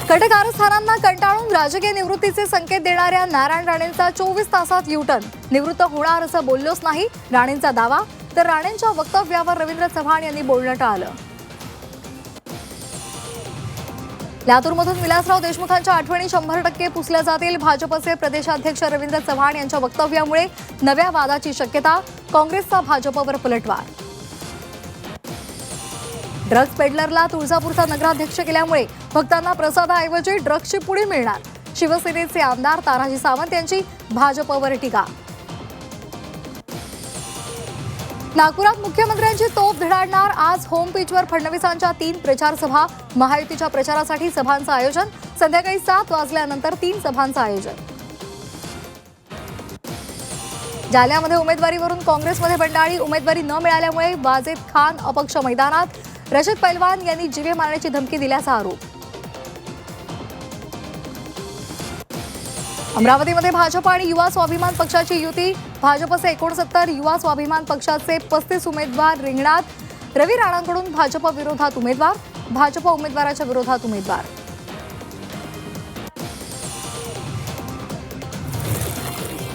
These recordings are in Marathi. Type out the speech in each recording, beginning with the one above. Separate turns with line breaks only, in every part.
कटक कारस्थानांना कंटाळून राजकीय निवृत्तीचे संकेत देणाऱ्या नारायण राणेंचा 24 तासात युटर्न. निवृत्त होणार असं बोललोच नाही राणेंचा दावा. तर राणेंच्या वक्तव्यावर रवींद्र चव्हाण यांनी बोलणं टाळलं. लातूरमधून विलासराव देशमुखांच्या आठवणी 100% पुसल्या जातील. भाजपचे प्रदेशाध्यक्ष रवींद्र चव्हाण यांच्या वक्तव्यामुळे नव्या वादाची शक्यता. काँग्रेसचा भाजपवर पलटवार. ड्रग्ज पेडलरला तुळजापूरचा नगराध्यक्ष केल्यामुळे भक्तांना प्रसादाऐवजी ड्रग्जची पुडी मिळणार. शिवसेनेचे आमदार तानाजी सावंत यांची भाजपवर टीका. नागपुरात मुख्यमंत्र्यांची तोफ धिडाडणार. आज होम पिचवर फडणवीसांच्या 3 प्रचार सभा. महायुतीच्या प्रचारासाठी सभांचं आयोजन. संध्याकाळी 7 वाजल्यानंतर 3 सभांचं आयोजन. जालन्यामध्ये उमेदवारीवरून काँग्रेसमध्ये बंडाळी. उमेदवारी न मिळाल्यामुळे वाजेद खान अपक्ष मैदानात. रशीद पैलवान यांनी जीवे मारण्याची धमकी दिल्याचा आरोप. अमरावतीमध्ये भाजप आणि युवा स्वाभिमान पक्षाची युती. भाजपचे 69, युवा स्वाभिमान पक्षाचे 35 उमेदवार रिंगणात. रवी राणांकडून भाजप विरोधात उमेदवार. भाजप उमेदवाराच्या विरोधात उमेदवार.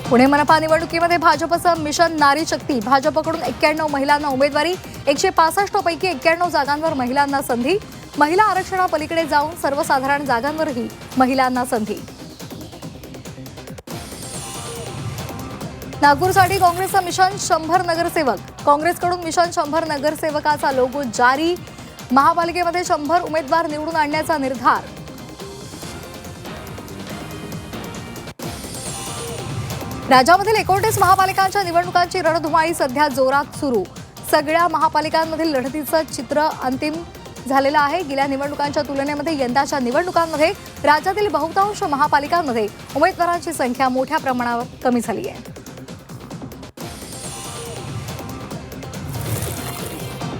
पुणे मनपा निवडणुकीमध्ये भाजपचं मिशन नारी शक्ती. भाजपकडून 91 महिलांना उमेदवारी. 165 पैकी 91 जागांवर महिलांना संधी. महिला आरक्षणापलीकडे जाऊन सर्वसाधारण जागांवरही महिलांना संधी. नागपूरसाठी काँग्रेसचं मिशन 100 नगरसेवक. काँग्रेसकडून मिशन 100 नगरसेवकाचा लोगो जारी. महापालिकेमध्ये 100 उमेदवार निवडून आणण्याचा निर्धार. राज्यामधील 39 महापालिकांच्या निवडणुकांची रणधुमाळी सध्या जोरात सुरू. सगळ्या महापालिकांमधील लढतीचं चित्र अंतिम झालेलं आहे. गेल्या निवडणुकांच्या तुलनेमध्ये यंदाच्या निवडणुकांमध्ये राज्यातील बहुतांश महापालिकांमध्ये उमेदवारांची संख्या मोठ्या प्रमाणावर कमी झाली आहे.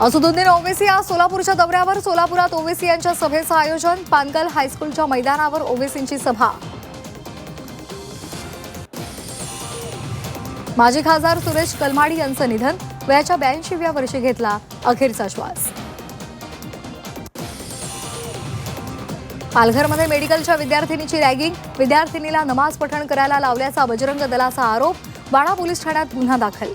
असदुद्दीन ओवेसी आज सोलापूरच्या दौऱ्यावर. सोलापुरात ओवेसी यांच्या सभेचं आयोजन. पानगल हायस्कूलच्या मैदानावर ओवेसींची सभा. माजी खासदार सुरेश कलमाडी यांचं निधन. वयाच्या 82व्या वर्षी घेतला अखेरचा श्वास. पालघरमध्ये मेडिकलच्या विद्यार्थिनीची रॅगिंग. विद्यार्थिनीला नमाज पठण करायला लावल्याचा बजरंग दलाचा आरोप. वाडा पोलीस ठाण्यात गुन्हा दाखल.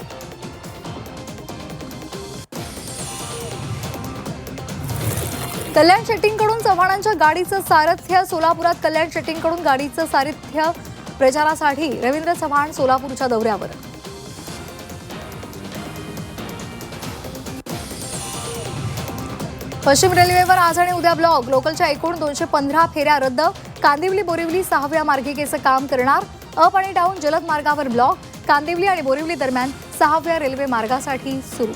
कल्याण शेट्टींकडून चव्हाणांच्या गाडीचं सारथ्य. सोलापुरात कल्याण शेट्टींकडून गाडीचं सारथ्य प्रचारासाठी रवींद्र चव्हाण सोलापूरच्या दौऱ्यावर. पश्चिम रेल्वेवर आज आणि उद्या ब्लॉक. लोकलच्या एकूण 215 फेऱ्या रद्द. कांदिवली बोरिवली 6व्या मार्गिकेचं काम करणार. अप आणि डाऊन जलद मार्गावर ब्लॉक. कांदिवली आणि बोरिवली दरम्यान 6व्या रेल्वे मार्गासाठी सुरू.